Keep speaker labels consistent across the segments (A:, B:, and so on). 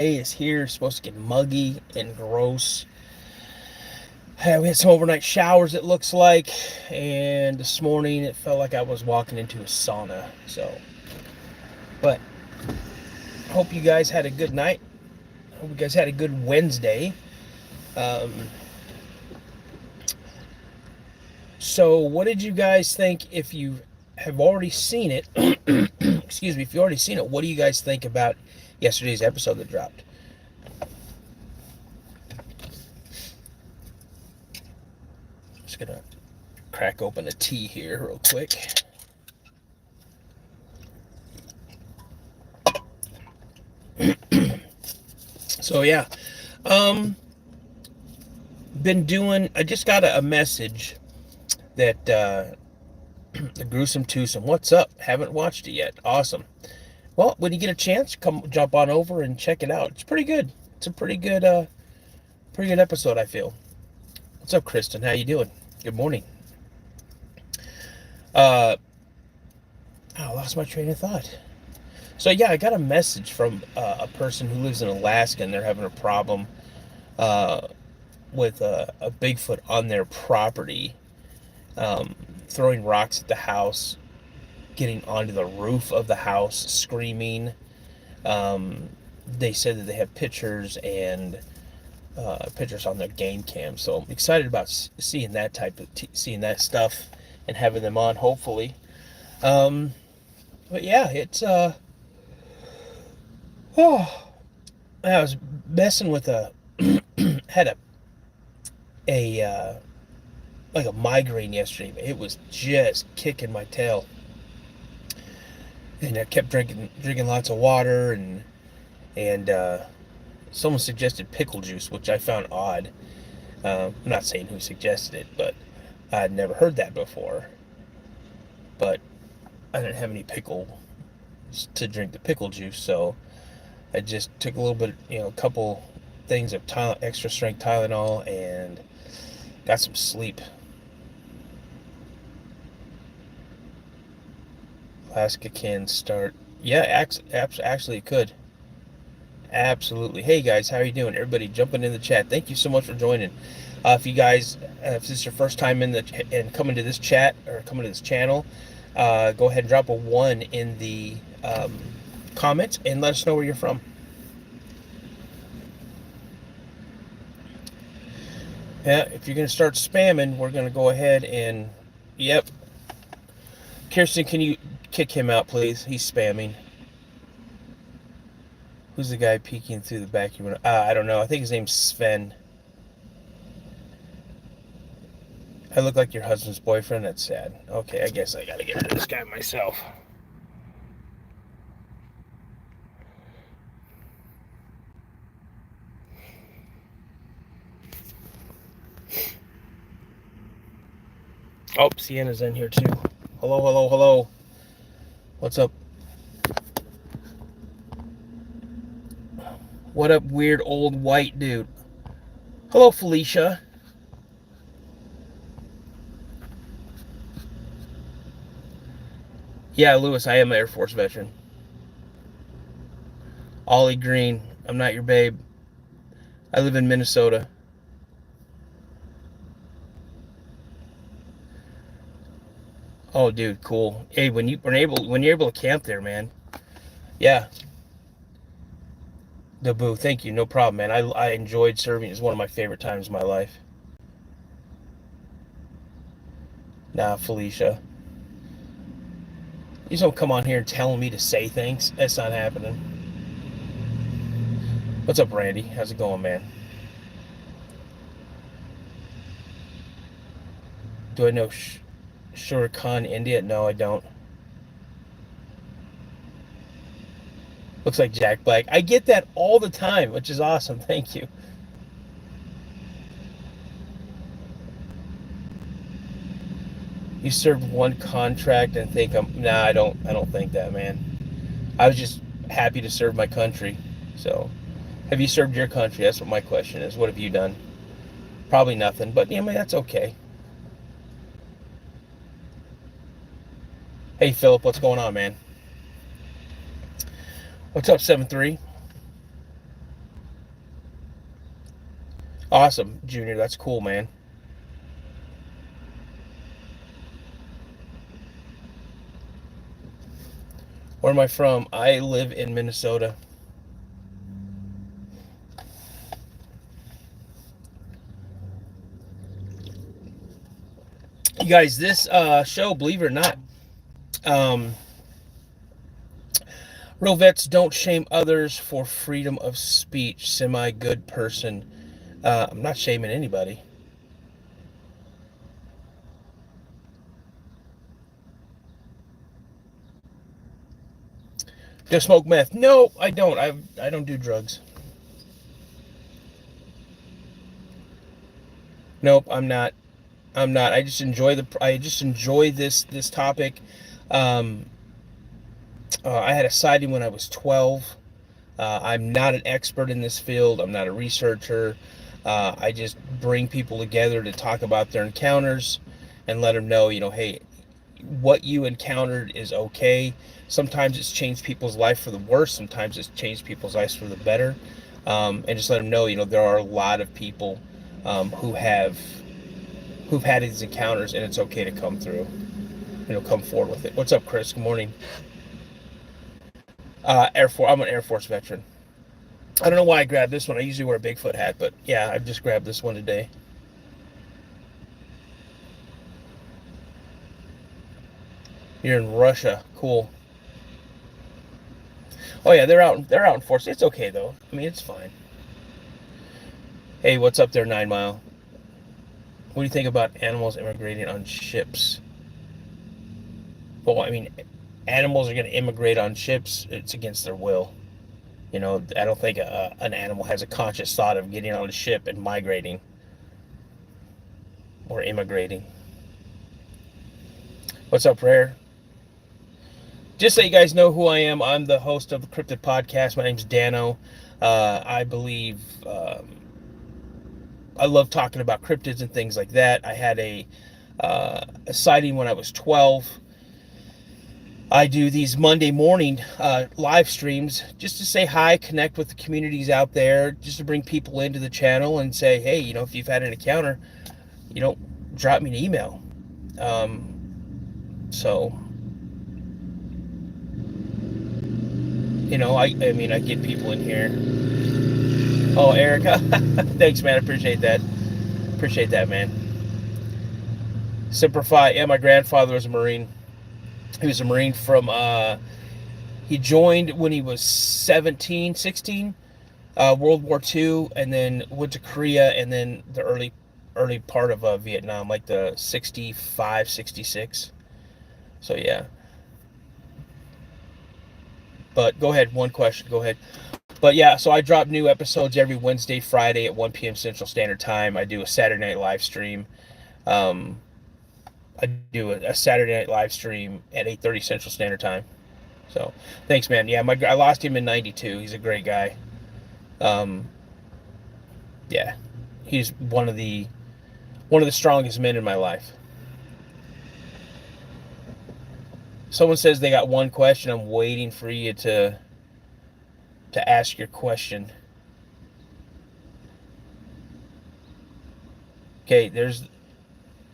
A: is here. It's supposed to get muggy and gross. We had some overnight showers, it looks like, and this morning it felt like I was walking into a sauna. But hope you guys had a good night. Hope you guys had a good Wednesday. Um, so, what did you guys think? If you have already seen it, excuse me, if you already seen it, what do you guys think about yesterday's episode that dropped? Just gonna crack open a tea here real quick. So yeah, um, been doing. I just got a message that the gruesome twosome. What's up? Haven't watched it yet. Awesome. Well, when you get a chance, come jump on over and check it out. It's pretty good. It's a pretty good episode. I feel. What's up, Kristen? How you doing? Good morning. Uh, I lost my train of thought. So yeah, I got a message from a person who lives in Alaska, and they're having a problem uh, with a Bigfoot on their property, um, throwing rocks at the house, getting onto the roof of the house, screaming. Um, they said that they have pictures and pictures on their game cam. So I'm excited about seeing that seeing that stuff and having them on. Hopefully, but yeah, it's oh, I was messing with a had a like a migraine yesterday. It was just kicking my tail, and I kept drinking lots of water, and someone suggested pickle juice, which I found odd. I'm not saying who suggested it, but I'd never heard that before. But I didn't have any pickle to drink the pickle juice, so I just took a little bit, a couple things of extra strength Tylenol and got some sleep. Alaska can start. Yeah, actually it could. Absolutely. Hey guys, how are you doing? Everybody jumping in the chat. Thank you so much for joining. If you guys, if this is your first time and coming to this chat or coming to this channel, go ahead and drop a 1 in the comments and let us know where you're from. Yeah, if you're gonna start spamming, we're gonna go ahead and, yep. Kirsten, can you kick him out, please? He's spamming. Who's the guy peeking through the back window? I don't know. I think his name's Sven. I look like your husband's boyfriend? That's sad. Okay, I guess I gotta get rid of this guy myself. Oh, Sienna's in here too. Hello, hello, hello. What's up? What up, weird old white dude? Hello, Felicia. Yeah, Lewis, I am an Air Force veteran. Ollie Green, I'm not your babe. I live in Minnesota. Oh, dude, cool. Hey, when you're able to camp there, man. Yeah. Naboo, thank you. No problem, man. I enjoyed serving. It's one of my favorite times of my life. Nah, Felicia. You just don't come on here and telling me to say things. That's not happening. What's up, Randy? How's it going, man? Do I know Shura Khan, India? No, I don't. Looks like Jack Black. I get that all the time, which is awesome. Thank you. You served one contract and think I'm nah, I don't think that, man. I was just happy to serve my country. So, have you served your country? That's what my question is. What have you done? Probably nothing, but yeah, I mean, that's okay. Hey Philip, what's going on, man? What's up, 7-3? Awesome, Junior. That's cool, man. Where am I from? I live in Minnesota. You guys, this show, believe it or not, um, real vets don't shame others for freedom of speech. Semi good person. I'm not shaming anybody. Do you smoke meth? No, I don't. I don't do drugs. Nope, I'm not. I'm not. I just enjoy the. I just enjoy this topic. Um, I had a sighting when I was 12. I'm not an expert in this field. I'm not a researcher. I just bring people together to talk about their encounters and let them know, hey, what you encountered is okay. Sometimes it's changed people's life for the worse. Sometimes it's changed people's lives for the better. And just let them know, there are a lot of people who've had these encounters, and it's okay to come through. Come forward with it. What's up, Chris? Good morning. Air Force. I'm an Air Force veteran. I don't know why I grabbed this one. I usually wear a Bigfoot hat, but yeah, I just grabbed this one today. You're in Russia. Cool. Oh yeah, they're out in force. It's okay though. I mean, it's fine. Hey, what's up there, 9 Mile? What do you think about animals immigrating on ships? Well, I mean, animals are going to immigrate on ships. It's against their will. I don't think an animal has a conscious thought of getting on a ship and migrating or immigrating. What's up, Rare? Just so you guys know who I am, I'm the host of the Cryptid podcast. My name's Dano. I believe I love talking about cryptids and things like that. I had a sighting when I was 12. I do these Monday morning live streams just to say hi, connect with the communities out there, just to bring people into the channel and say, hey, if you've had an encounter, drop me an email. So, I mean, I get people in here. Oh, Erica, thanks, man. I appreciate that. Appreciate that, man. Simplify. Yeah, my grandfather was a Marine. He was a Marine from, he joined when he was 17, 16, World War II, and then went to Korea, and then the early part of Vietnam, like the 65, 66. So, yeah. But go ahead, one question, go ahead. But yeah, so I drop new episodes every Wednesday, Friday at 1 p.m. Central Standard Time. I do a Saturday night live stream. Um, I do a Saturday night live stream at 8:30 Central Standard Time. So thanks, man. Yeah, I lost him in '92. He's a great guy. Um, yeah, he's one of the strongest men in my life. Someone says they got one question. I'm waiting for you to ask your question. Okay,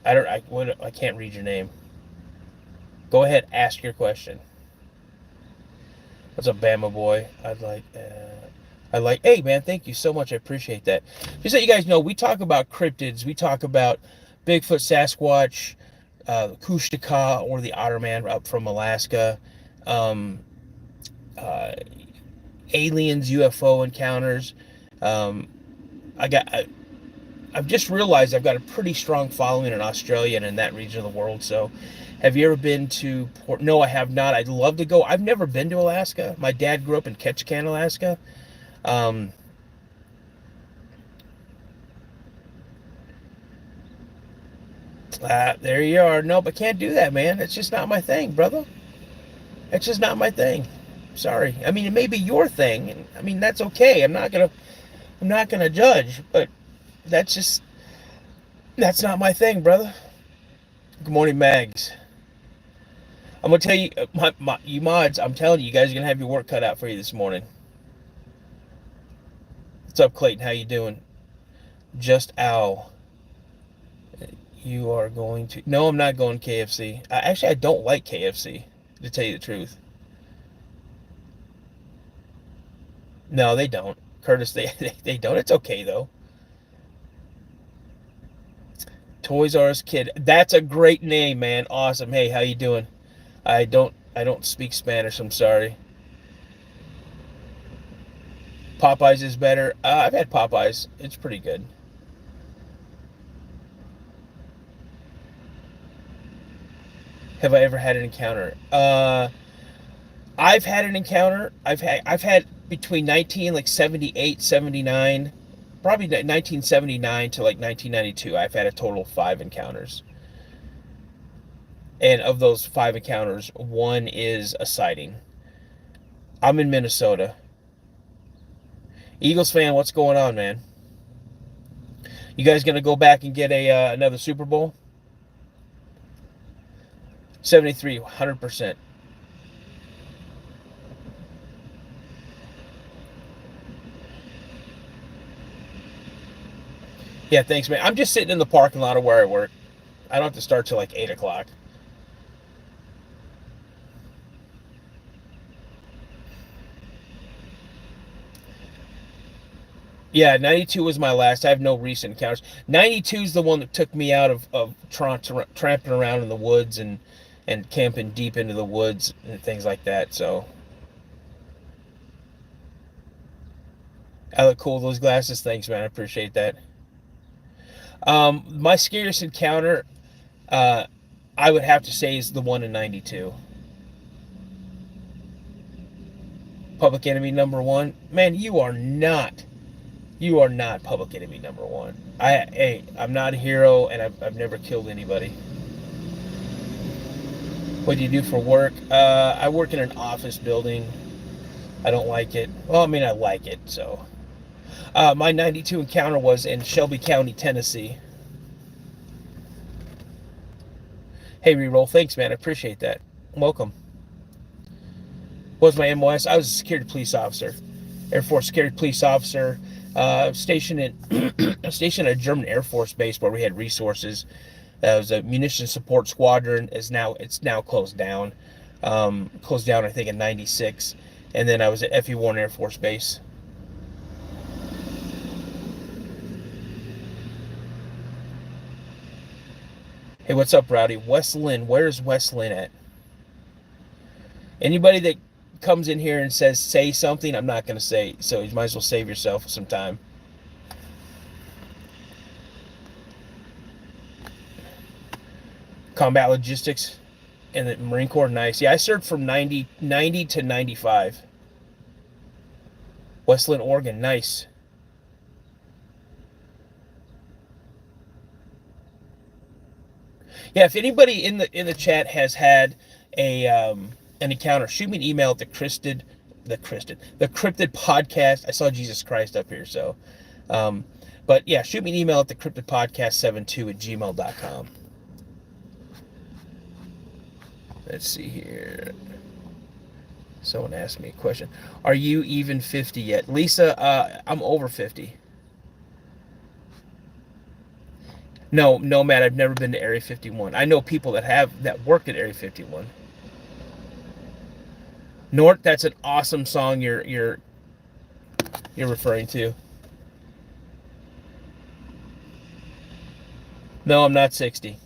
A: I can't read your name. Go ahead, ask your question. What's up, Bama boy? Hey man, thank you so much. I appreciate that. Just so you guys know, we talk about cryptids. We talk about Bigfoot, Sasquatch, Kushtaka, or the Otter Man up from Alaska, um, uh, aliens, UFO encounters. Um, I got. I've just realized I've got a pretty strong following in Australia and in that region of the world. So, have you ever been to Port? No, I have not. I'd love to go. I've never been to Alaska. My dad grew up in Ketchikan, Alaska. Um, there you are. Nope, I can't do that, man. It's just not my thing, brother. It's just not my thing. Sorry. I mean, it may be your thing. And, I mean, that's okay. I'm not gonna judge, but that's just that's not my thing, brother. Good morning, Mags. I'm gonna tell you, you mods. I'm telling you, you guys are gonna have your work cut out for you this morning. What's up, Clayton? How you doing? Just ow. You are going to. No, I'm not going KFC. Actually, I don't like KFC, to tell you the truth. No, they don't. Curtis, they don't. It's okay, though. Toys R Us Kid. That's a great name, man. Awesome. Hey, how you doing? I don't speak Spanish. I'm sorry. Popeyes is better. I've had Popeyes. It's pretty good. Have I ever had an encounter? I've had an encounter. I've had between 19 like 78, 79, probably 1979 to like 1992. I've had a total of 5 encounters. And of those 5 encounters, one is a sighting. I'm in Minnesota. Eagles fan, what's going on, man? You guys gonna go back and get a another Super Bowl? 73, 100%. Yeah, thanks, man. I'm just sitting in the parking lot of where I work. I don't have to start till like 8 o'clock. Yeah, 92 was my last. I have no recent encounters. 92 is the one that took me out of tramping around in the woods and camping deep into the woods and things like that. So I look cool with those glasses. Thanks, man. I appreciate that. My scariest encounter, uh, I would have to say, is the one in 92. Public enemy number one. Man, you are not public enemy number one. I'm not a hero, and I've never killed anybody. What do you do for work? I work in an office building. I don't like it. Well, I mean, I like it. So, my 92 encounter was in Shelby County, Tennessee. Hey, reroll. Thanks, man. I appreciate that. Welcome. What was my MOS? I was a security police officer, Air Force security police officer, stationed stationed at a German Air Force base where we had resources. It was a munitions support squadron. It's now closed down. Closed down, I think, in '96, and then I was at FE1 Air Force Base. Hey, what's up, Rowdy? West Lynn. Where's West Lynn at? Anybody that comes in here and says say something, I'm not going to say. So you might as well save yourself some time. Combat logistics and the Marine Corps, nice. Yeah, I served from 90 to 95. Westland, Oregon, nice. Yeah, if anybody in the chat has had a an encounter, shoot me an email at the Cryptid podcast. I saw Jesus Christ up here, so but yeah, shoot me an email at the Cryptid Podcast 72 at gmail.com. Let's see here. Someone asked me a question. Are you even 50 yet? Lisa, I'm over 50. No, no, Matt, I've never been to Area 51. I know people that work at Area 51. Nort, that's an awesome song you're referring to. No, I'm not 60.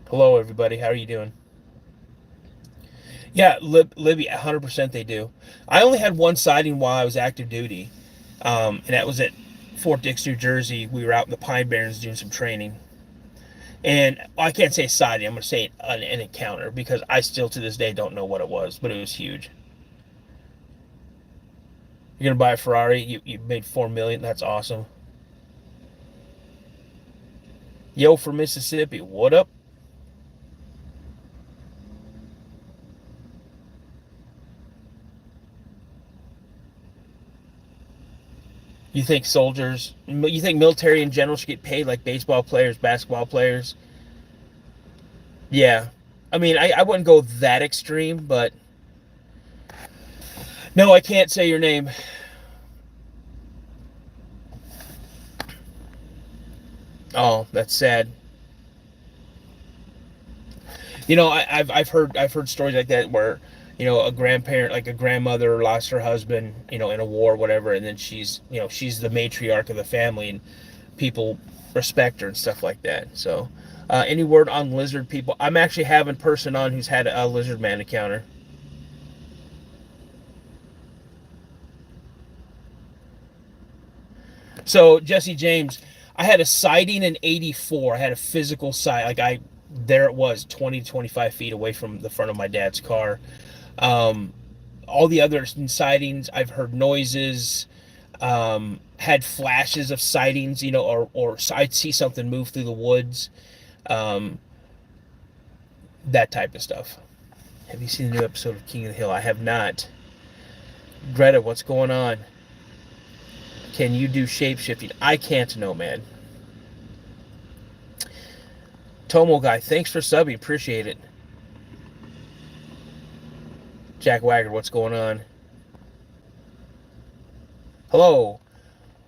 A: Hello, everybody. How are you doing? Yeah, Libby, 100% they do. I only had one sighting while I was active duty, and that was at Fort Dix, New Jersey. We were out in the Pine Barrens doing some training. And well, I can't say sighting, I'm going to say an encounter because I still to this day don't know what it was, but it was huge. You're going to buy a Ferrari, you made $4 million, that's awesome. Yo, from Mississippi, what up? You think military in general should get paid like baseball players, basketball players? Yeah. I mean, I wouldn't go that extreme, but no, I can't say your name. Oh, that's sad. I've heard stories like that where a grandparent, like a grandmother, lost her husband, in a war or whatever, and then she's the matriarch of the family, and people respect her and stuff like that. So, any word on lizard people? I'm actually having a person on who's had a lizard man encounter. So Jesse James, I had a sighting in '84. I had a physical sight. Like there it was, 20 to 25 feet away from the front of my dad's car. Um, all the other sightings, I've heard noises, had flashes of sightings, or I'd see something move through the woods, um, that type of stuff. Have you seen the new episode of King of the Hill? I have not. Greta, what's going on? Can you do shape shifting? I can't know, man. Tomo guy, thanks for subbing. Appreciate it. Jack Wagger, what's going on? Hello.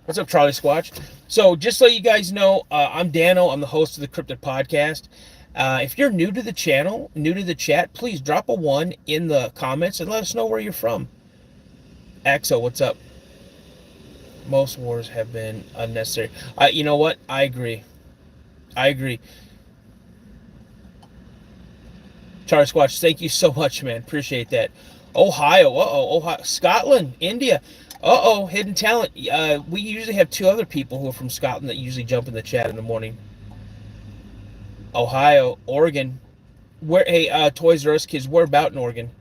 A: What's up, Charlie Squatch? So, just so you guys know, I'm Dano. I'm the host of the Cryptid podcast. If you're new to the channel, new to the chat, please drop a 1 in the comments and let us know where you're from. Axo, what's up? Most wars have been unnecessary. You know what? I agree. I agree. Charlie Squatch, thank you so much, man. Appreciate that. Ohio, Ohio, Scotland, India. Hidden talent. We usually have 2 other people who are from Scotland that usually jump in the chat in the morning. Ohio, Oregon. Where? Hey, Toys R Us kids, where about in Oregon?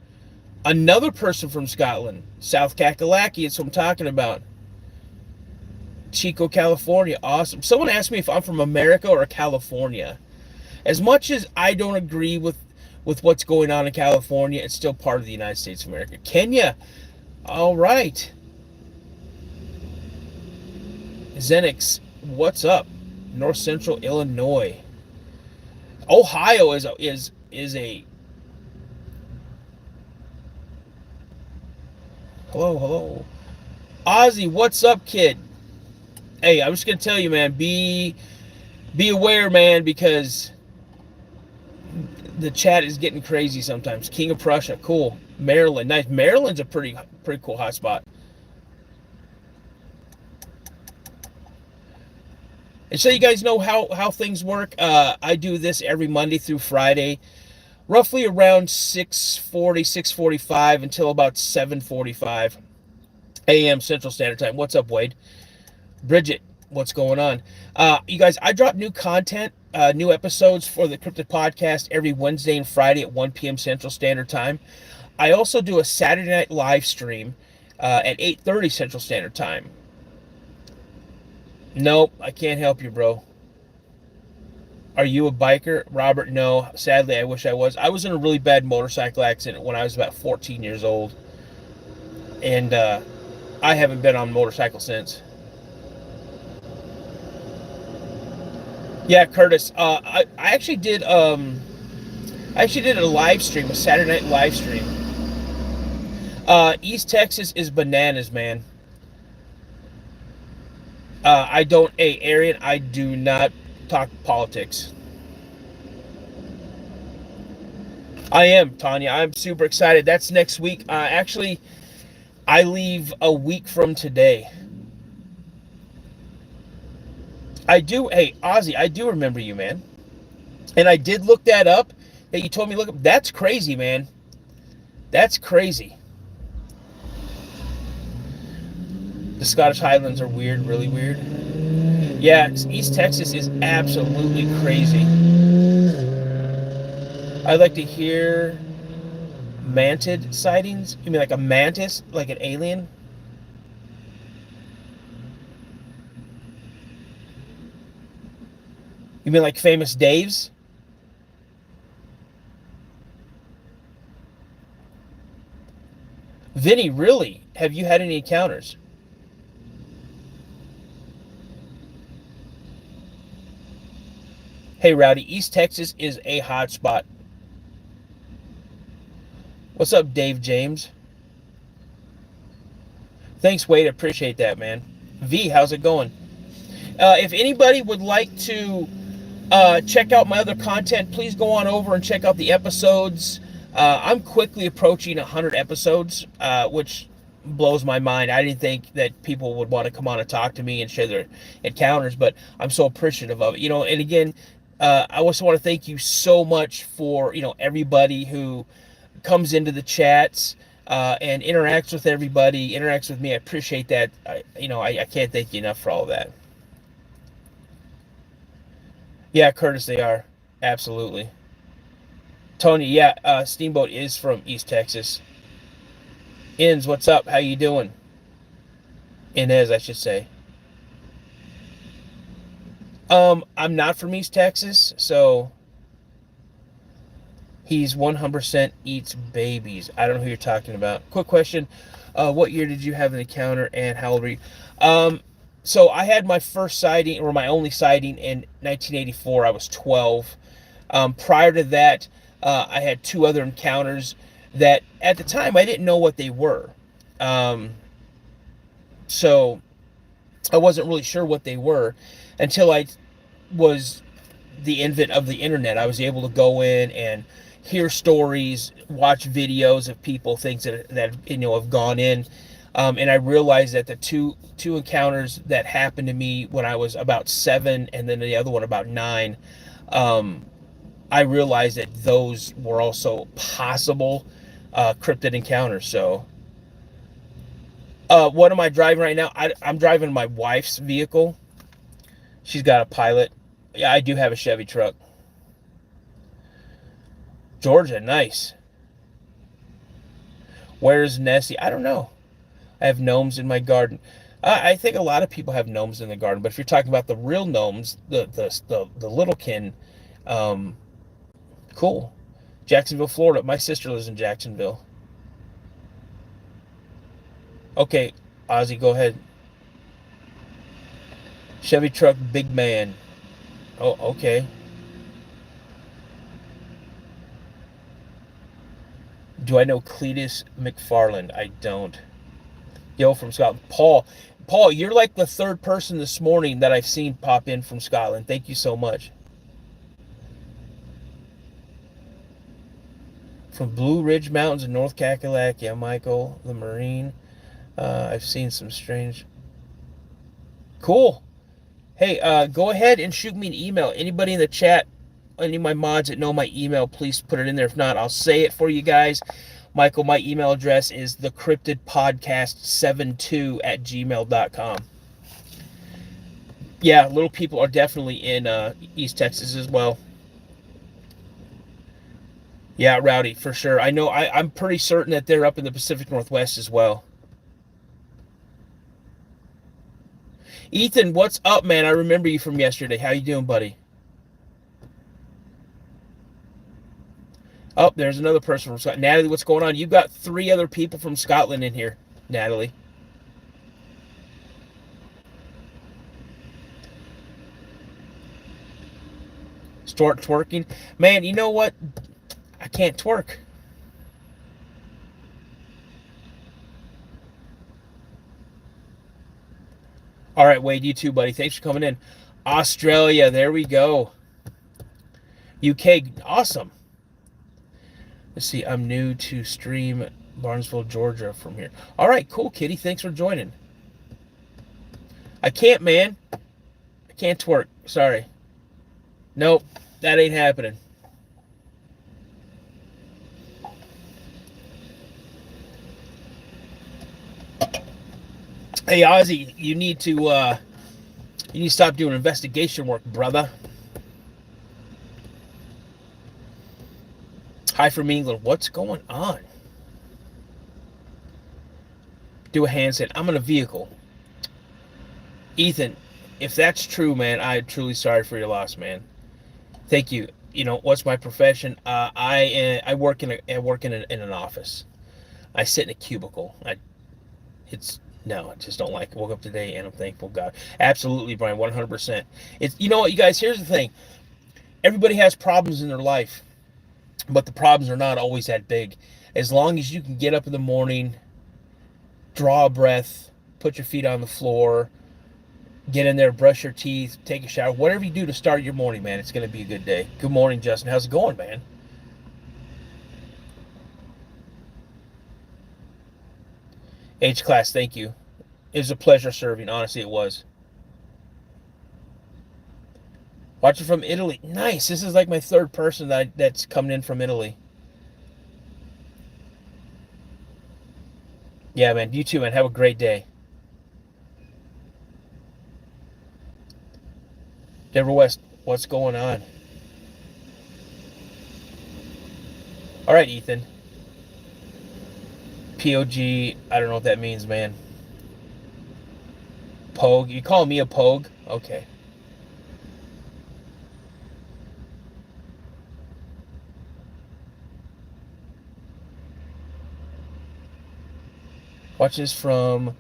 A: Another person from Scotland, South Kakalaki. That's what I'm talking about. Chico, California. Awesome. Someone asked me if I'm from America or California. As much as I don't agree with what's going on in California, it's still part of the United States of America. Kenya. All right. Xenix, what's up? North Central Illinois. Ohio is a hello. Ozzy, what's up, kid? Hey, I'm just gonna tell you, man, be aware, man, because the chat is getting crazy sometimes. King of Prussia, cool. Maryland, nice. Maryland's a pretty cool hotspot. And so you guys know how things work. I do this every Monday through Friday, roughly around 6:40, 6:45 until about 7:45 a.m. Central Standard Time. What's up, Wade? Bridget, what's going on? You guys, I drop new content, new episodes for the Cryptid Podcast every Wednesday and Friday at 1 p.m. Central Standard Time. I also do a Saturday night live stream at 8:30 Central Standard Time. Nope, I can't help you, bro. Are you a biker? Robert, no. Sadly, I wish I was. I was in a really bad motorcycle accident when I was about 14 years old. And I haven't been on a motorcycle since. Yeah, Curtis. I actually did a live stream, a Saturday night live stream. East Texas is bananas, man. I don't, hey, Arian, I do not talk politics. I am, Tanya. I'm super excited. That's next week. Actually, I leave a week from today. I do, hey, Ozzy, I do remember you, man. And I did look that up, that you told me to look up. That's crazy, man. That's crazy. The Scottish Highlands are weird, really weird. Yeah, East Texas is absolutely crazy. I'd like to hear mantid sightings. You mean like a mantis, like an alien? You mean like Famous Dave's? Vinny, really? Have you had any encounters? Hey, Rowdy, East Texas is a hot spot. What's up, Dave James? Thanks, Wade. Appreciate that, man. V, how's it going? If anybody would like to check out my other content, please go on over and check out the episodes. I'm quickly approaching 100 episodes, which blows my mind. I didn't think that people would want to come on and talk to me and share their encounters, but I'm so appreciative of it. And again, I also want to thank you so much for, everybody who comes into the chats and interacts with everybody, interacts with me. I appreciate that. I can't thank you enough for all of that. Yeah, Curtis, they are. Absolutely. Tony, yeah, Steamboat is from East Texas. Inns, what's up? How you doing? Inez, I should say. I'm not from East Texas, so he's 100% eats babies. I don't know who you're talking about. Quick question. What year did you have an encounter and how old were you? So I had my first sighting, or my only sighting, in 1984. I was 12. Prior to that, I had two other encounters that at the time I didn't know what they were. So I wasn't really sure what they were until I was the invent of the internet. I was able to go in and hear stories, watch videos of people, things that have gone in. And I realized that the two encounters that happened to me when I was about 7, and then the other one about 9, I realized that those were also possible cryptid encounters. So, what am I driving right now? I'm driving my wife's vehicle. She's got a Pilot. Yeah, I do have a Chevy truck. Georgia, nice. Where's Nessie? I don't know. I have gnomes in my garden. I think a lot of people have gnomes in the garden, but if you're talking about the real gnomes, the little kin, cool. Jacksonville, Florida. My sister lives in Jacksonville. Okay, Ozzy, go ahead. Chevy truck, big man. Oh, okay. Do I know Cletus McFarland? I don't. Yo, from Scotland. Paul, you're like the third person this morning that I've seen pop in from Scotland. Thank you so much. From Blue Ridge Mountains in North Cackalack. Yeah, Michael, the Marine. I've seen some strange. Cool. Hey, go ahead and shoot me an email. Anybody in the chat, any of my mods that know my email, please put it in there. If not, I'll say it for you guys. Michael, my email address is thecryptidpodcast72@gmail.com. Yeah, little people are definitely in East Texas as well. Yeah, Rowdy, for sure. I know. I'm pretty certain that they're up in the Pacific Northwest as well. Ethan, what's up, man? I remember you from yesterday. How you doing, buddy? Oh, there's another person from Scotland. Natalie, what's going on? You've got 3 other people from Scotland in here, Natalie. Start twerking. Man, you know what? I can't twerk. All right, Wade, you too, buddy. Thanks for coming in. Australia, there we go. UK, awesome. Let's see, I'm new to stream Barnesville, Georgia from here. All right, cool, Kitty. Thanks for joining. I can't, man. I can't twerk. Sorry. Nope, that ain't happening. Hey, Ozzy, you need to stop doing investigation work, brother. Hi from England. What's going on? Do a handstand. I'm in a vehicle. Ethan, if that's true, man, I'm truly sorry for your loss, man. Thank you. What's my profession? I work in an office. I sit in a cubicle. I just don't like it. Woke up today and I'm thankful, God. Absolutely, Brian, 100%. It's, you know what, you guys, here's the thing. Everybody has problems in their life, but the problems are not always that big. As long as you can get up in the morning, draw a breath, put your feet on the floor, Get in there, brush your teeth, take a shower, whatever you do to start your morning, man. It's going to be a good day. Good morning, Justin. How's it going, man? H class, thank you. It was a pleasure serving. Honestly, it was. Watching from Italy. Nice. This is like my third person that's coming in from Italy. Yeah, man. You too, man. Have a great day. Denver West, what's going on? All right, Ethan. POG. I don't know what that means, man. Pogue. You call me a pogue? Okay. Watch this from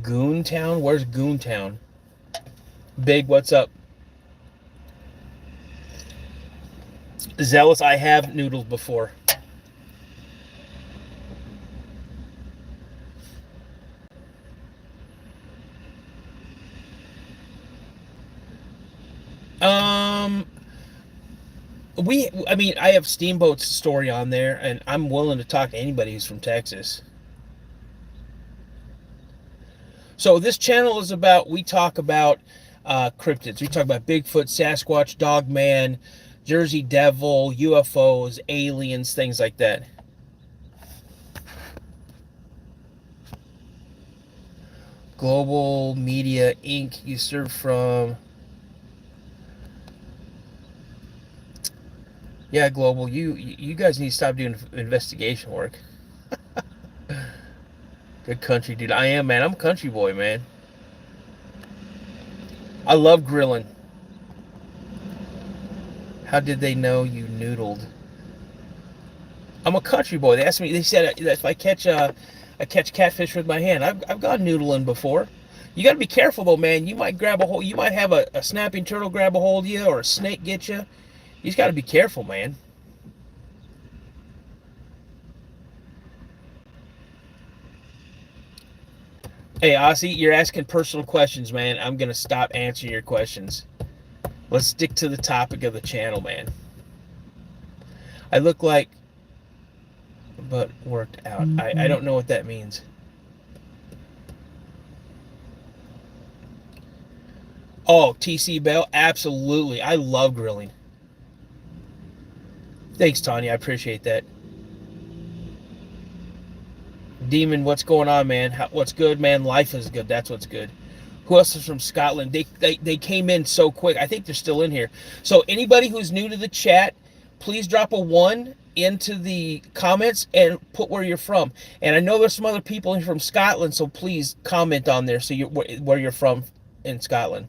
A: Goontown. Where's Goontown? Big, what's up? Zealous, I have noodled before. Um, I mean, I have Steamboat's story on there, and I'm willing to talk to anybody who's from Texas. So this channel is about, we talk about cryptids. We talk about Bigfoot, Sasquatch, Dogman, Jersey Devil, UFOs, aliens, things like that. Global Media Inc. You serve from... Yeah, Global, you guys need to stop doing investigation work. Good country, dude. I am, man. I'm a country boy, man. I love grilling. How did they know you noodled? I'm a country boy. They asked me. They said if I catch catfish with my hand. I've gone noodling before. You got to be careful though, man. You might grab a hold. You might have a snapping turtle grab a hold of you, or a snake get you. You just got to be careful, man. Hey, Aussie, you're asking personal questions, man. I'm gonna stop answering your questions. Let's stick to the topic of the channel, man. I look like, but worked out. I don't know what that means. Oh, TC Bell, absolutely. I love grilling. Thanks, Tanya. I appreciate that. Demon, what's going on, man? What's good, man? Life is good. That's what's good. Who else is from Scotland? They came in so quick. I think they're still in here. So anybody who's new to the chat, please drop a 1 into the comments and put where you're from. And I know there's some other people from Scotland, so please comment on there so where you're from in Scotland.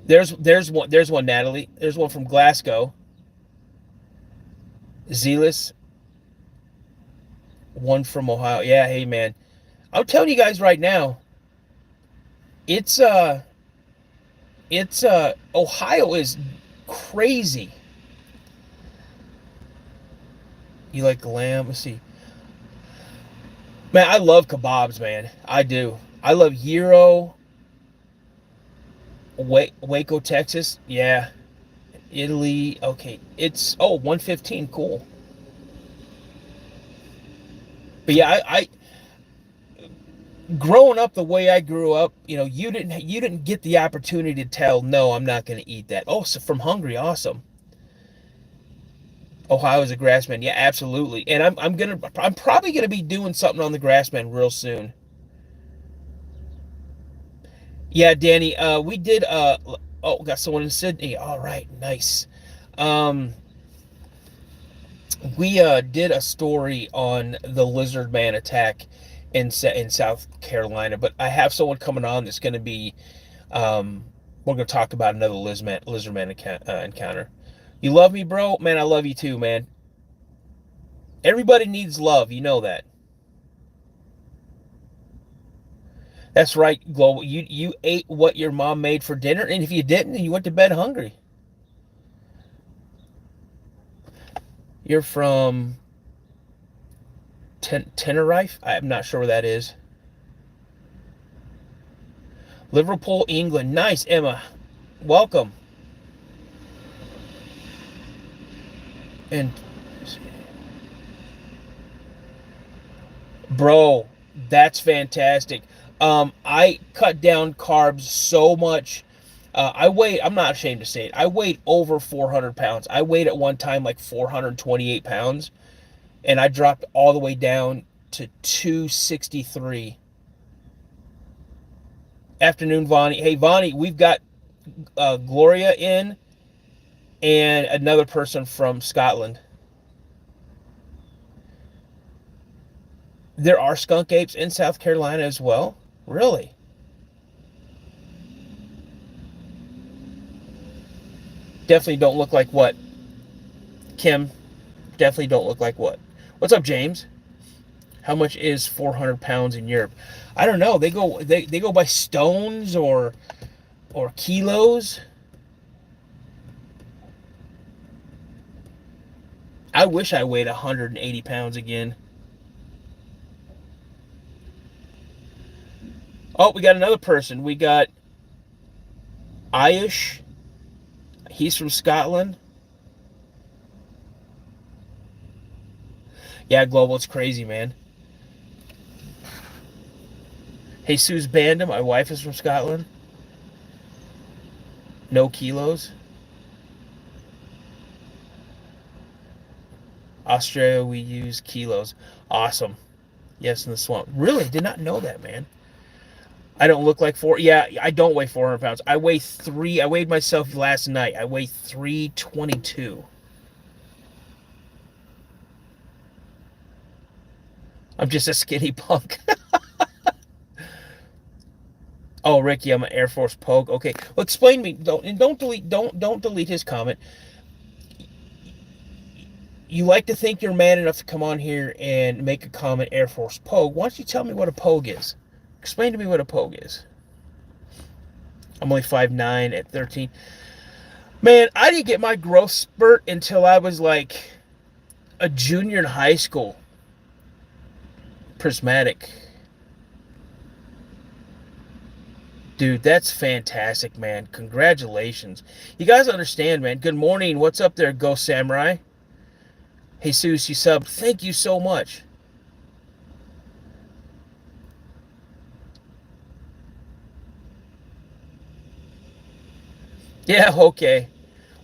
A: There's one, Natalie. There's one from Glasgow. Zealous. One from Ohio. Yeah, hey man. I'm telling you guys right now, it's Ohio is crazy. You like lamb? Let's see. Man, I love kebabs, man. I do. I love gyro. Waco, Texas. Yeah. Italy. Okay. It's 115. Cool. But yeah, I growing up the way I grew up, you didn't get the opportunity to tell, no, I'm not going to eat that. Oh, so from Hungary, awesome. Ohio is a grassman. Yeah, absolutely. And I'm probably gonna be doing something on the grassman real soon. Yeah, Danny, we did got someone in Sydney. All right, nice. Um we did a story on the lizard man attack in South Carolina, but I have someone coming on that's going to be we're going to talk about another lizard man encounter. You love me, bro? Man, I love you too, man. Everybody needs love, you know that. That's right, Global. You ate what your mom made for dinner, and if you didn't, then you went to bed hungry. You're from Tenerife? I'm not sure where that is. Liverpool, England. Nice, Emma. Welcome. And bro, that's fantastic. I cut down carbs so much. I'm not ashamed to say it. I weighed over 400 pounds. I weighed at one time like 428 pounds, and I dropped all the way down to 263. Afternoon, Vonnie. Hey, Vonnie, we've got Gloria in and another person from Scotland. There are skunk apes in South Carolina as well? Really? Definitely don't look like what? Kim, definitely don't look like what? What's up, James? How much is 400 pounds in Europe? I don't know. They go by stones or kilos. I wish I weighed 180 pounds again. Oh, we got another person. We got Ayush. He's from Scotland. Yeah, Global, it's crazy, man. Jesus Banda, my wife is from Scotland. No kilos. Australia, we use kilos. Awesome. Yes, in the swamp. Really? Did not know that, man. I don't look like four. Yeah, I don't weigh 400 pounds. I weigh three. I weighed myself last night. I weigh 322. I'm just a skinny punk. Oh, Ricky, I'm an Air Force pogue. Okay, well, explain to me. Don't delete his comment. You like to think you're man enough to come on here and make a comment, Air Force pogue. Why don't you tell me what a pogue is? Explain to me what a pogue is. I'm only 5'9" at 13. Man, I didn't get my growth spurt until I was like a junior in high school. Prismatic. Dude, that's fantastic, man. Congratulations. You guys understand, man. Good morning. What's up there, Ghost Samurai? Jesus, you subbed. Thank you so much. Yeah, okay.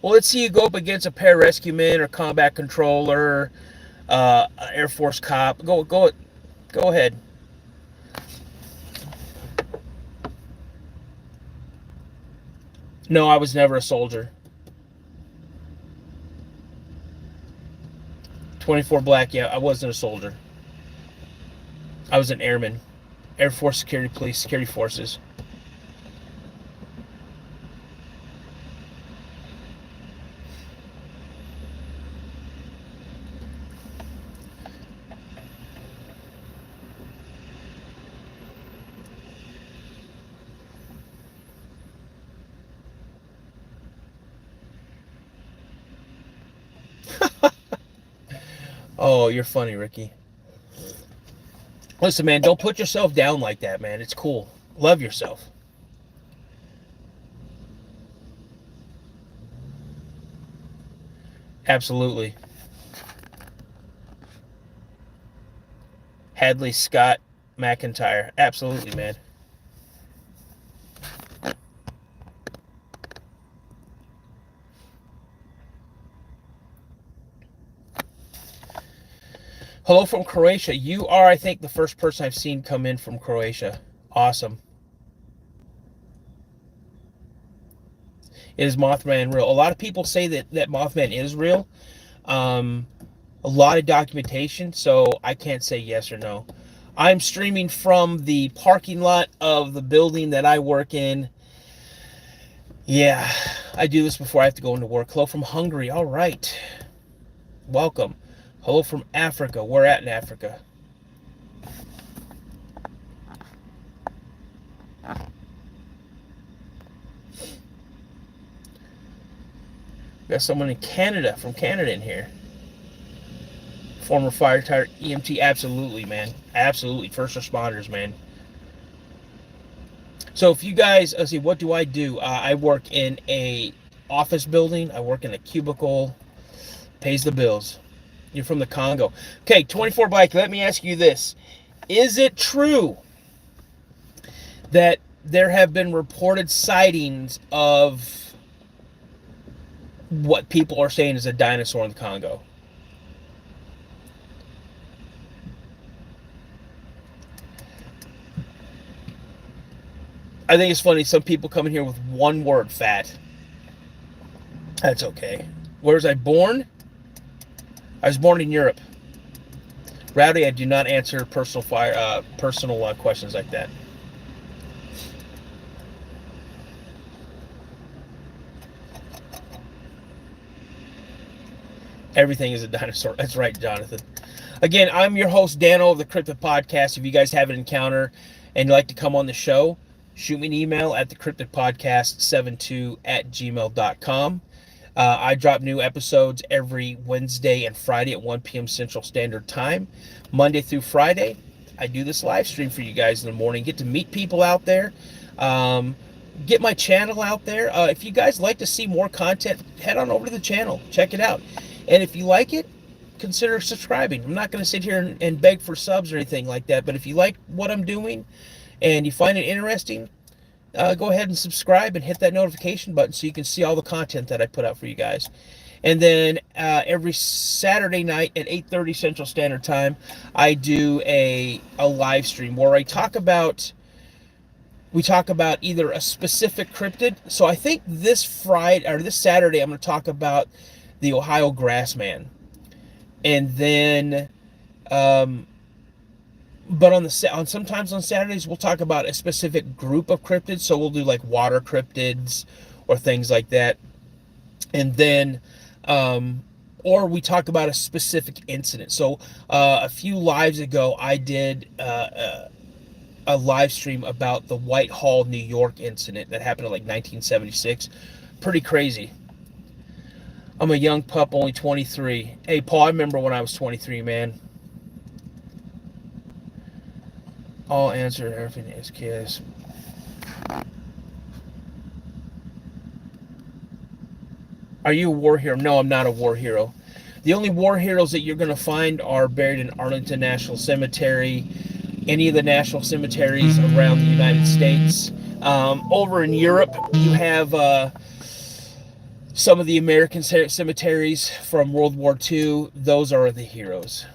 A: Well, let's see you go up against a pararescue man or combat controller, Air Force cop. Go ahead. No, I was never a soldier. 24 black, yeah, I wasn't a soldier. I was an airman. Air Force Security Police, Security Forces. Oh, you're funny, Ricky. Listen, man, don't put yourself down like that, man. It's cool. Love yourself. Absolutely. Hadley Scott McIntyre. Absolutely, man. Hello from Croatia. You are, I think, the first person I've seen come in from Croatia. Awesome. Is Mothman real? A lot of people say that Mothman is real. A lot of documentation, so I can't say yes or no. I'm streaming from the parking lot of the building that I work in. Yeah, I do this before I have to go into work. Hello from Hungary. All right. Welcome. Hello from Africa. We're at in Africa. Got someone in Canada, from Canada in here. Former firefighter, EMT, absolutely, man. Absolutely. First responders, man. So if you guys, let's see, what do I do? I work in a office building. I work in a cubicle. Pays the bills. You're from the Congo. Okay, 24 Bike, let me ask you this. Is it true that there have been reported sightings of what people are saying is a dinosaur in the Congo? I think it's funny. Some people come in here with one word, fat. That's okay. Where was I born? I was born in Europe. Rowdy, I do not answer personal questions like that. Everything is a dinosaur. That's right, Jonathan. Again, I'm your host, Dano of the Cryptid Podcast. If you guys have an encounter and you'd like to come on the show, shoot me an email at thecryptidpodcast72@gmail.com. I drop new episodes every Wednesday and Friday at 1 p.m. Central Standard Time. Monday through Friday, I do this live stream for you guys in the morning. Get to meet people out there. Get my channel out there. If you guys like to see more content, head on over to the channel. Check it out. And if you like it, consider subscribing. I'm not going to sit here and beg for subs or anything like that. But if you like what I'm doing and you find it interesting, go ahead and subscribe and hit that notification button so you can see all the content that I put out for you guys. And then every Saturday night at 8:30 Central Standard Time, I do a live stream where we talk about either a specific cryptid. So I think this Saturday, I'm going to talk about the Ohio grassman. And then but sometimes on Saturdays we'll talk about a specific group of cryptids. So we'll do like water cryptids or things like that. And then or we talk about a specific incident. So a few lives ago I did a live stream about the Whitehall, New York incident that happened in like 1976. Pretty crazy. I'm a young pup, only 23. Hey, Paul, I remember when I was 23, man. I'll answer everything as kids. Are you a war hero? No, I'm not a war hero. The only war heroes that you're going to find are buried in Arlington National Cemetery, any of the national cemeteries around the United States. Over in Europe, you have some of the American cemeteries from World War II. Those are the heroes.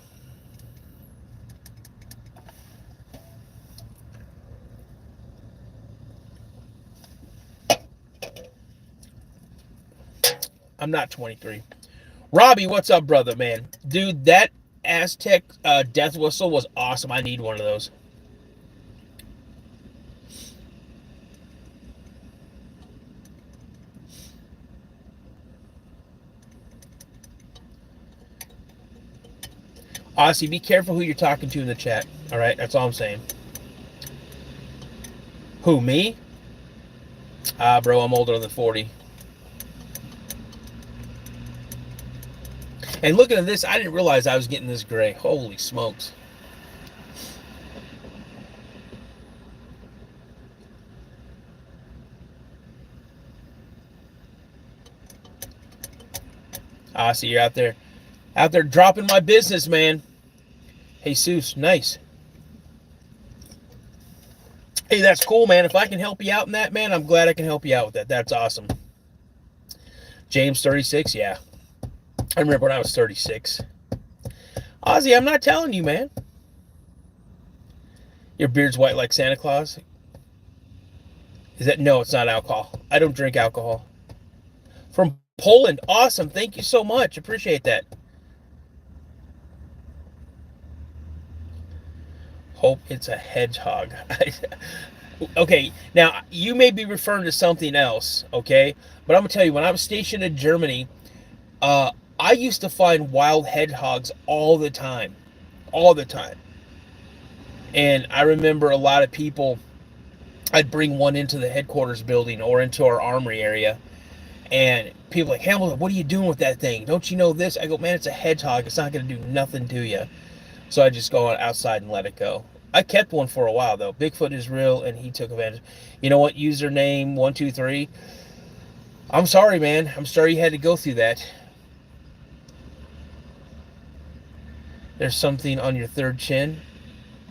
A: I'm not 23. Robbie, what's up, brother, man? Dude, that Aztec death whistle was awesome. I need one of those. Aussie, be careful who you're talking to in the chat. All right, that's all I'm saying. Who, me? Bro, I'm older than 40. And looking at this, I didn't realize I was getting this gray. Holy smokes. See, you're out there dropping my business, man. Jesus, nice. Hey, that's cool, man. If I can help you out in that, man, I'm glad I can help you out with that. That's awesome. James, 36, yeah. I remember when I was 36. Ozzy, I'm not telling you, man. Your beard's white like Santa Claus? Is that? No, it's not alcohol. I don't drink alcohol. From Poland. Awesome. Thank you so much. Appreciate that. Hope it's a hedgehog. Okay, now you may be referring to something else, okay? But I'm going to tell you, when I was stationed in Germany, I used to find wild hedgehogs all the time. All the time. And I remember a lot of people, I'd bring one into the headquarters building or into our armory area, and people like, Hamilton, what are you doing with that thing? Don't you know this? I go, man, it's a hedgehog. It's not going to do nothing to you. So I just go outside and let it go. I kept one for a while though. Bigfoot is real, and he took advantage. You know what? Username 123. I'm sorry, man. I'm sorry you had to go through that. There's something on your third chin.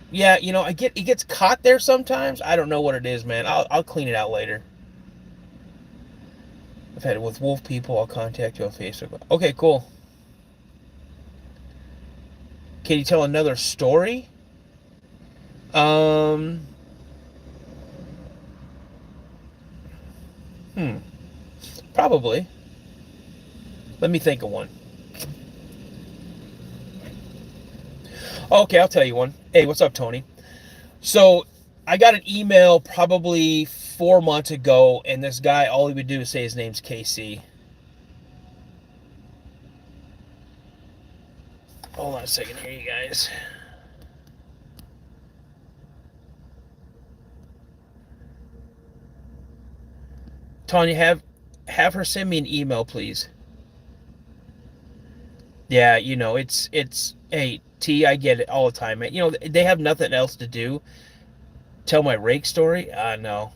A: Yeah, you know, it gets caught there sometimes. I don't know what it is, man. I'll clean it out later. I've had it with wolf people. I'll contact you on Facebook. Okay, cool. Can you tell another story? Um, hmm, Probably. Let me think of one. Okay, I'll tell you one. Hey, what's up, Tony? So, I got an email probably 4 months ago, and this guy, all he would do is say his name's KC. Hold on a second here, you guys. Tanya, have her send me an email, please. Yeah, you know, it's hey, T, I get it all the time, man. You know, they have nothing else to do. Tell my rake story? No.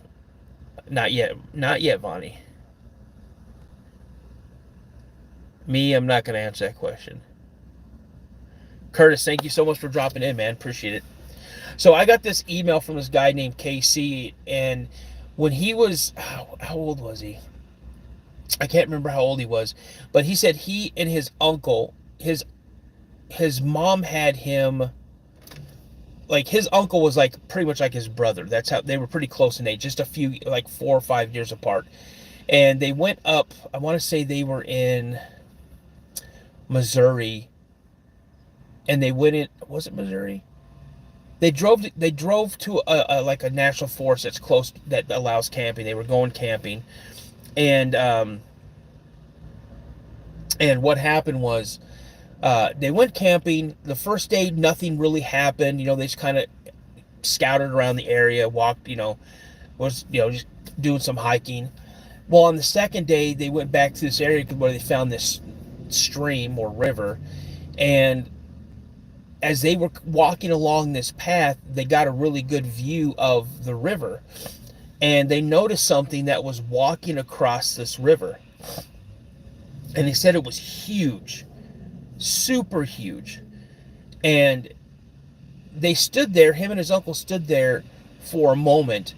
A: Not yet. Not yet, Vonnie. Me, I'm not going to answer that question. Curtis, thank you so much for dropping in, man. Appreciate it. So I got this email from this guy named KC, and when he was, how old was he? I can't remember how old he was, but he said he and his uncle, his mom had him, like his uncle was like pretty much like his brother. That's how they were pretty close in age, just a few, like 4 or 5 years apart. And they went up, I want to say they were in Missouri, and they went in, was it Missouri? They drove to a like a national forest that's close, that allows camping. They were going camping, and what happened was, they went camping. The first day, nothing really happened. You know, they just kind of scouted around the area, walked. Was just doing some hiking. Well, on the second day, they went back to this area where they found this stream or river, and as they were walking along this path, they got a really good view of the river, and they noticed something that was walking across this river, and they said it was huge, super huge. And they stood there, him and his uncle stood there for a moment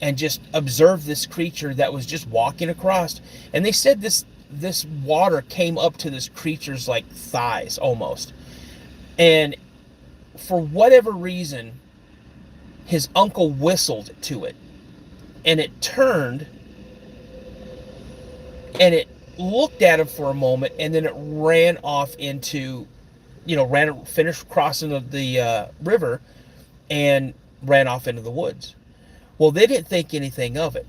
A: and just observed this creature that was just walking across. And they said this water came up to this creature's like thighs almost. And for whatever reason, his uncle whistled to it, and it turned, and it looked at him for a moment, and then it ran off into, finished crossing the river, and ran off into the woods. Well, they didn't think anything of it.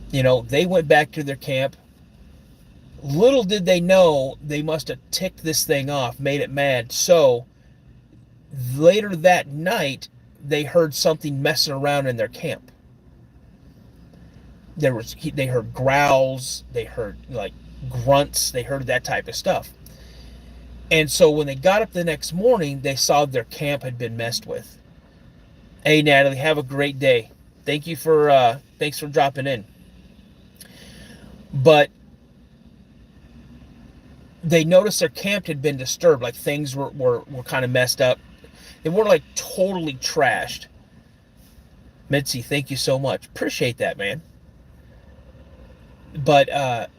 A: They went back to their camp. Little did they know, they must have ticked this thing off, made it mad. So later that night, they heard something messing around in their camp. They heard growls, they heard like grunts, they heard that type of stuff. And so when they got up the next morning, they saw their camp had been messed with. Hey Natalie, have a great day. Thanks for dropping in. But they noticed their camp had been disturbed, like things were kind of messed up. They weren't like totally trashed. Mitzi, thank you so much. Appreciate that, man. But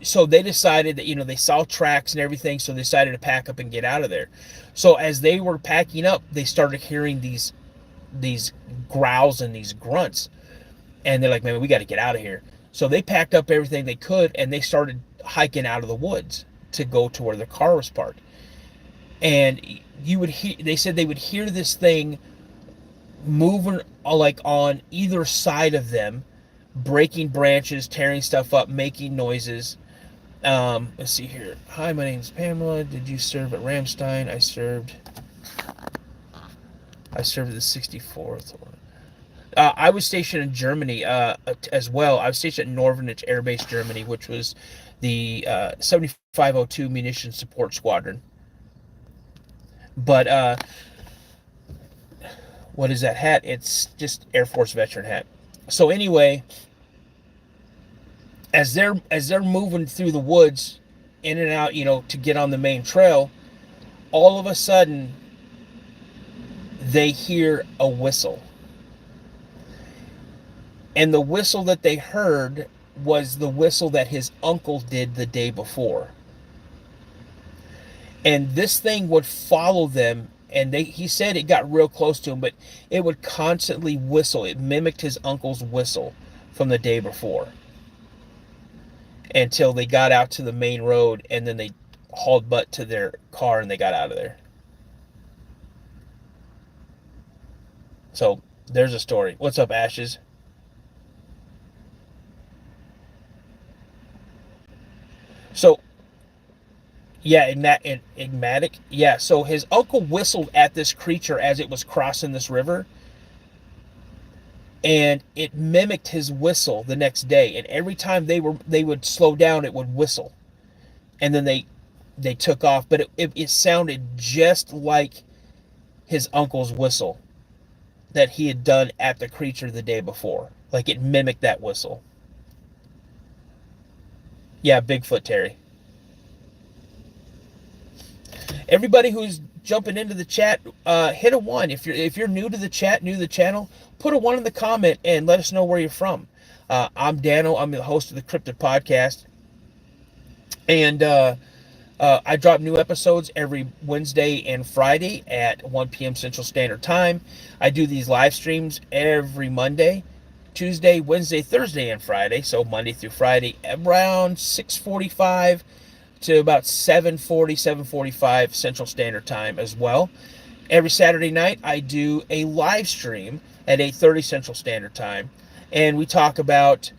A: so they decided that, they saw tracks and everything, so they decided to pack up and get out of there. So as they were packing up, they started hearing these growls and these grunts, and they're like, man, we got to get out of here. So they packed up everything they could, and they started hiking out of the woods to go to where the car was parked. And they said they would hear this thing moving like on either side of them, breaking branches, tearing stuff up, making noises. Let's see here. Hi, my name's Pamela. Did you serve at Ramstein? I served at the 64th one. I was stationed in Germany as well. I was stationed at Norvenich Air Base, Germany, which was the 7502 Munitions Support Squadron. But what is that hat? It's just Air Force veteran hat. So anyway, as they're moving through the woods, in and out, to get on the main trail, all of a sudden they hear a whistle, and the whistle that they heard was the whistle that his uncle did the day before. And this thing would follow them, and he said it got real close to him, but it would constantly whistle. It mimicked his uncle's whistle from the day before, until they got out to the main road, and then they hauled butt to their car and they got out of there. So there's a story. What's up, Ashes? So yeah, enigmatic. Yeah, so his uncle whistled at this creature as it was crossing this river, and it mimicked his whistle the next day. And every time they would slow down, it would whistle, and then they took off. But it sounded just like his uncle's whistle that he had done at the creature the day before. Like, it mimicked that whistle. Yeah, Bigfoot Terry. Everybody who's jumping into the chat, hit a one. If you're new to the chat, new to the channel, put a one in the comment and let us know where you're from. I'm Dano. I'm the host of the Cryptid podcast, and I drop new episodes every Wednesday and Friday at 1 p.m. Central Standard Time. I do these live streams every Monday, Tuesday, Wednesday, Thursday, and Friday. So Monday through Friday around 6:45 to about 7:40, 7:45 Central Standard Time as well. Every Saturday night, I do a live stream at 8:30 Central Standard Time, and we talk about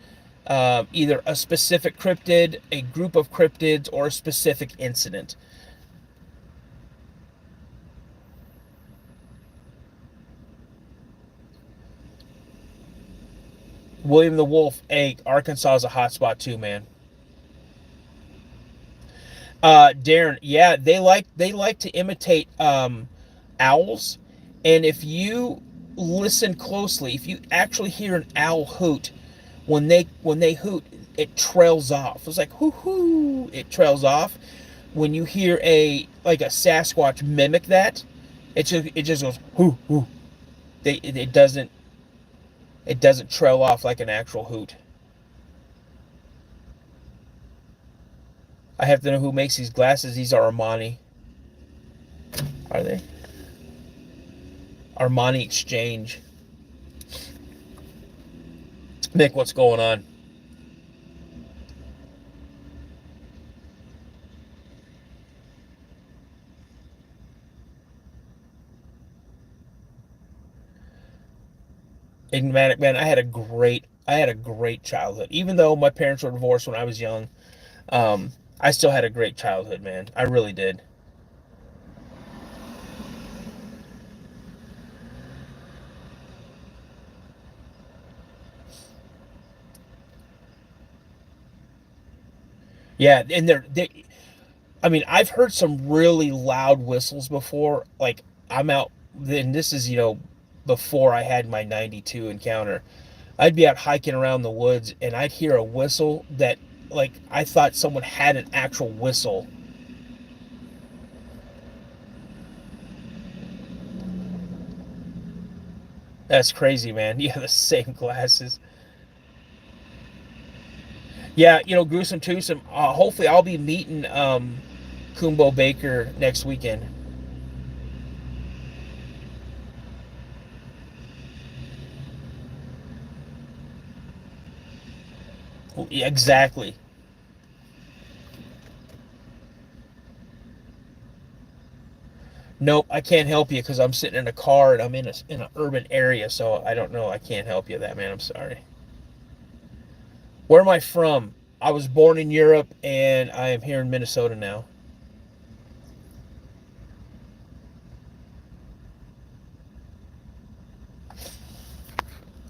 A: either a specific cryptid, a group of cryptids, or a specific incident. William the Wolf, Arkansas is a hot spot too, man. Darren, yeah, they like to imitate owls, and if you listen closely, if you actually hear an owl hoot, when they hoot, it trails off. It's like hoo hoo. It trails off. When you hear a Sasquatch mimic that, it just goes hoo hoo. It doesn't trail off like an actual hoot. I have to know who makes these glasses. These are Armani. Are they? Armani Exchange. Nick, what's going on? Enigmatic, man, I had a great childhood. Even though my parents were divorced when I was young, I still had a great childhood, man. I really did. Yeah, and I mean, I've heard some really loud whistles before. Like, I'm out, and this is, before I had my 92 encounter. I'd be out hiking around the woods, and I'd hear a whistle that, like, I thought someone had an actual whistle. That's crazy, man. You have the same glasses. Yeah, gruesome twosome. Hopefully, I'll be meeting Kumbo Baker next weekend. Yeah, exactly. Nope, I can't help you because I'm sitting in a car and I'm in an urban area, so I don't know. I can't help you that, man. I'm sorry. Where am I from? I was born in Europe and I am here in Minnesota now.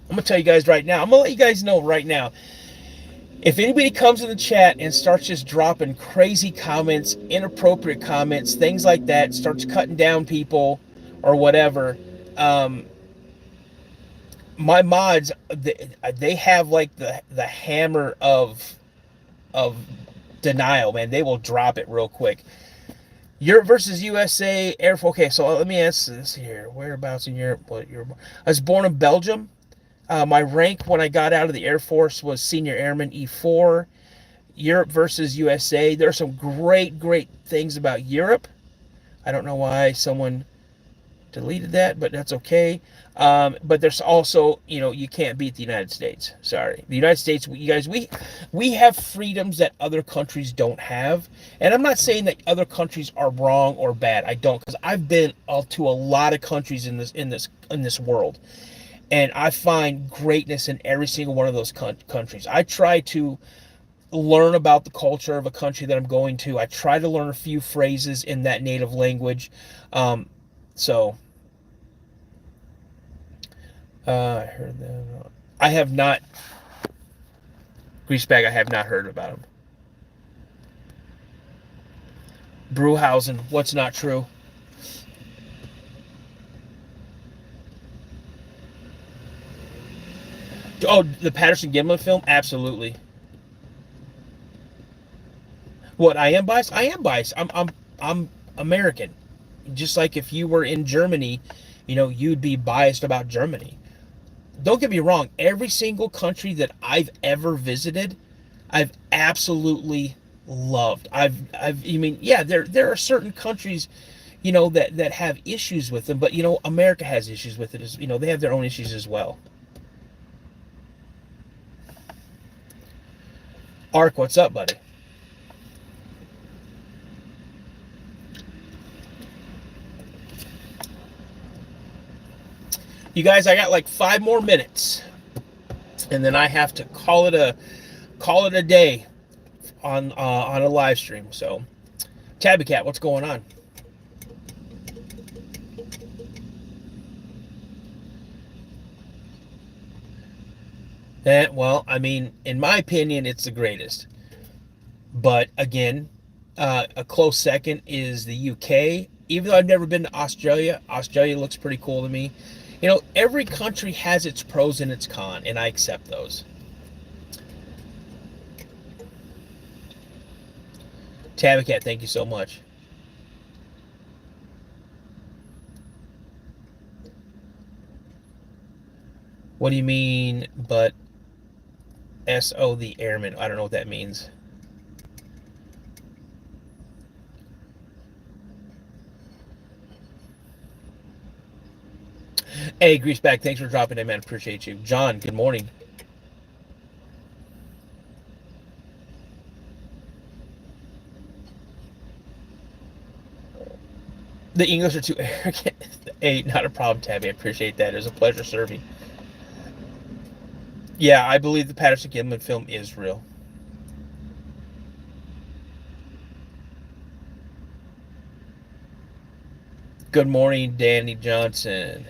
A: I'm gonna tell you guys right now. I'm gonna let you guys know right now. If anybody comes in the chat and starts just dropping crazy comments, inappropriate comments, things like that, starts cutting down people or whatever, um, my mods, they have like the hammer of denial, man. They will drop it real quick. Europe versus USA Air Force. Okay, so let me ask this here. Whereabouts in Europe? I was born in Belgium. My rank when I got out of the Air Force was Senior Airman E4. Europe versus USA. There are some great things about Europe. I don't know why someone deleted that, but that's okay. But there's also, you can't beat the United States. Sorry, the United States. You guys, we have freedoms that other countries don't have, and I'm not saying that other countries are wrong or bad. I don't, because I've been to a lot of countries in this world, and I find greatness in every single one of those countries. I try to learn about the culture of a country that I'm going to. I try to learn a few phrases in that native language. So I heard that. I have not. Greasebag, I have not heard about him. Brewhausen, what's not true? Oh, the Patterson Gimlin film? Absolutely. What, I am biased? I am biased. I'm American. Just like if you were in Germany, you'd be biased about Germany. Don't get me wrong, every single country that I've ever visited, I've absolutely loved. I mean, yeah, there are certain countries, that have issues with them, but America has issues with it as they have their own issues as well. Ark, what's up, buddy? You guys, I got like 5 more minutes, and then I have to call it a day on a live stream. So, Tabby Cat, what's going on? Well, I mean, in my opinion, it's the greatest. But again, a close second is the UK. Even though I've never been to Australia, Australia looks pretty cool to me. Every country has its pros and its cons, and I accept those. Tabbycat, thank you so much. What do you mean, but SO the airman? I don't know what that means. Hey, Greaseback, thanks for dropping in, man. Appreciate you. John, good morning. The English are too arrogant. Hey, not a problem, Tabby. I appreciate that. It was a pleasure serving. Yeah, I believe the Patterson Gimlin film is real. Good morning, Danny Johnson.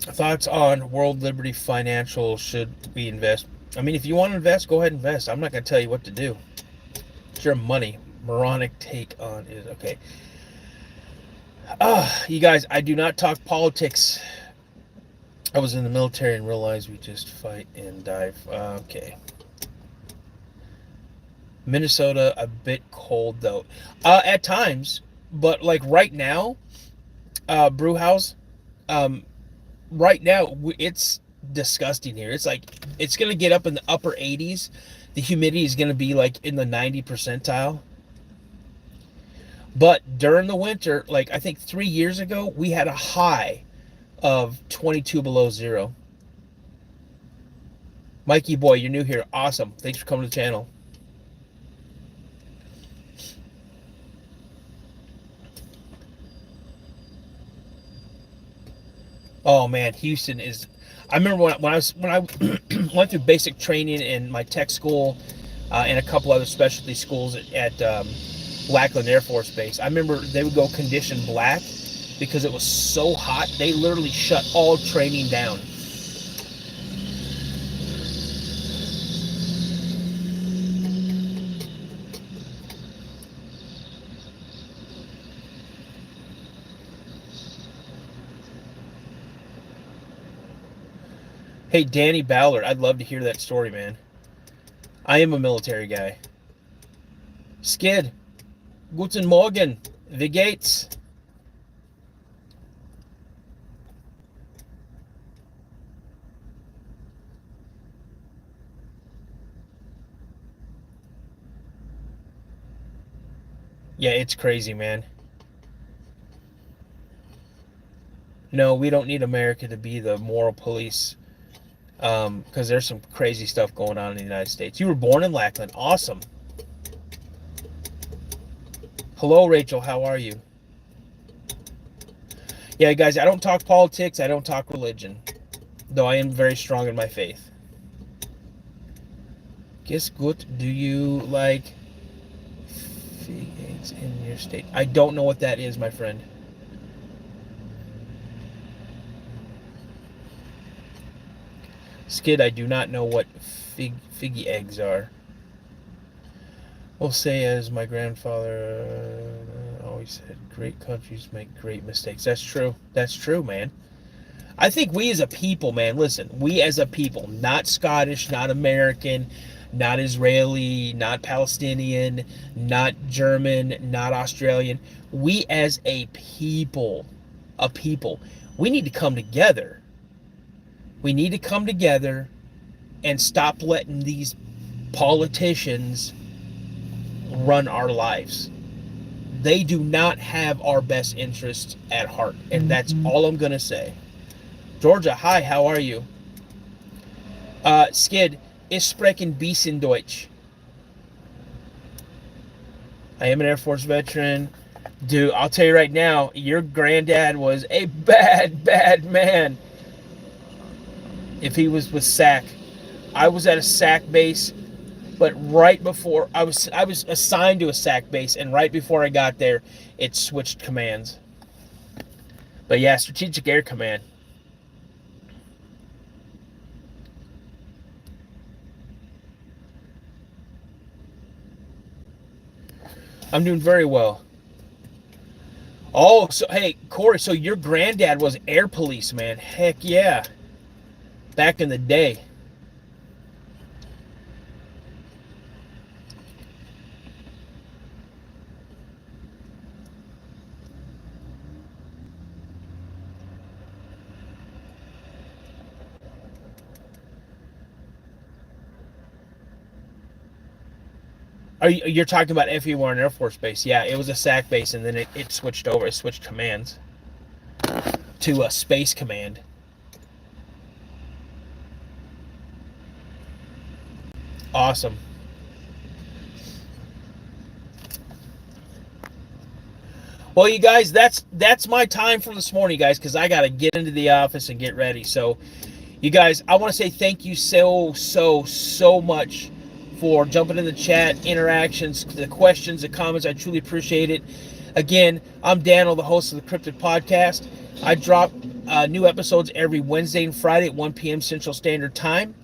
A: Thoughts on World Liberty Financial? Should we invest? I mean, if you want to invest, go ahead and invest. I'm not going to tell you what to do. It's your money. Moronic take on is okay. You guys, I do not talk politics. I was in the military and realized we just fight and dive. Okay. Minnesota, a bit cold though. At times, but like right now, Brewhouse, right now it's disgusting here. It's like it's gonna get up in the upper 80s. The humidity is gonna be like in the 90 percentile. But during the winter, like I think 3 years ago, we had a high of 22 below zero. Mikey boy, you're new here. Awesome. Thanks for coming to the channel. Oh man, Houston is. I remember when I went through basic training in my tech school and a couple other specialty schools at Lackland Air Force Base. I remember they would go condition black because it was so hot. They literally shut all training down. Hey, Danny Ballard, I'd love to hear that story, man. I am a military guy. Skid, guten Morgen, wie geht's? Yeah, it's crazy, man. No, we don't need America to be the moral police because there's some crazy stuff going on in the United States. You were born in Lackland. Awesome. Hello, Rachel. How are you? Yeah, guys, I don't talk politics. I don't talk religion, though I am very strong in my faith. Guess good. Do you like fig eggs in your state? I don't know what that is, my friend. Skid, I do not know what figgy eggs are. We'll say, as my grandfather always said, great countries make great mistakes. That's true. That's true, man. I think we as a people, man, listen, we as a people, not Scottish, not American, not Israeli, not Palestinian, not German, not Australian, we as a people, we need to come together. We need to come together and stop letting these politicians run our lives. They do not have our best interests at heart, and that's all I'm going to say. Georgia, hi, how are you? Skid, ich sprechen bisschen Deutsch. I am an Air Force veteran. Dude, I'll tell you right now, your granddad was a bad, bad man. If he was with SAC. I was at a SAC base, but right before I was assigned to a SAC base, and right before I got there, it switched commands. But yeah, Strategic Air Command. I'm doing very well. Oh, so hey, Corey, so your granddad was air police, man. Heck yeah. Back in the day. You're talking about FE Warren Air Force Base. Yeah, it was a SAC base, and then it switched over. It switched commands to a Space Command. Awesome. Well, you guys, that's my time for this morning, guys, because I got to get into the office and get ready. So, you guys, I want to say thank you so much for jumping in the chat, interactions, the questions, the comments. I truly appreciate it. Again, I'm Dano, the host of the Cryptid Podcast. I drop new episodes every Wednesday and Friday at 1 p.m. Central Standard Time.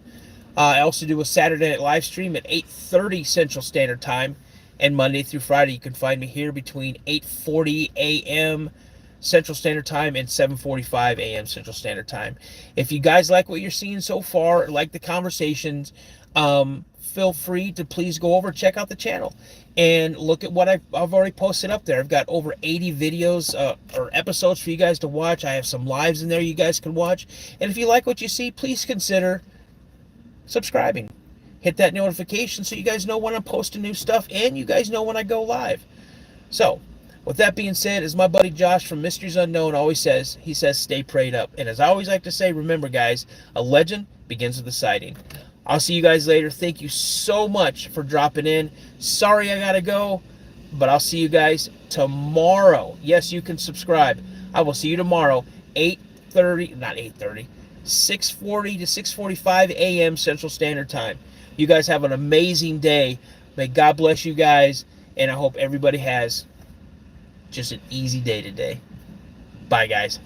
A: I also do a Saturday night live stream at 8:30 Central Standard Time. And Monday through Friday, you can find me here between 8:40 a.m. Central Standard Time and 7:45 a.m. Central Standard Time. If you guys like what you're seeing so far, like the conversations, feel free to please go over, check out the channel, and look at what I've already posted up there. I've got over 80 videos or episodes for you guys to watch. I have some lives in there you guys can watch. And if you like what you see, please consider subscribing. Hit that notification so you guys know when I'm posting new stuff, and you guys know when I go live. So, with that being said, as my buddy Josh from Mysteries Unknown always says, he says, stay prayed up. And as I always like to say, remember, guys, a legend begins with a sighting. I'll see you guys later. Thank you so much for dropping in. Sorry I gotta go, but I'll see you guys tomorrow. Yes, you can subscribe. I will see you tomorrow, 8 8:30, not 8:30, 6:40 to 6:45 a.m. Central Standard Time. You guys have an amazing day. May God bless you guys, and I hope everybody has just an easy day today. Bye, guys.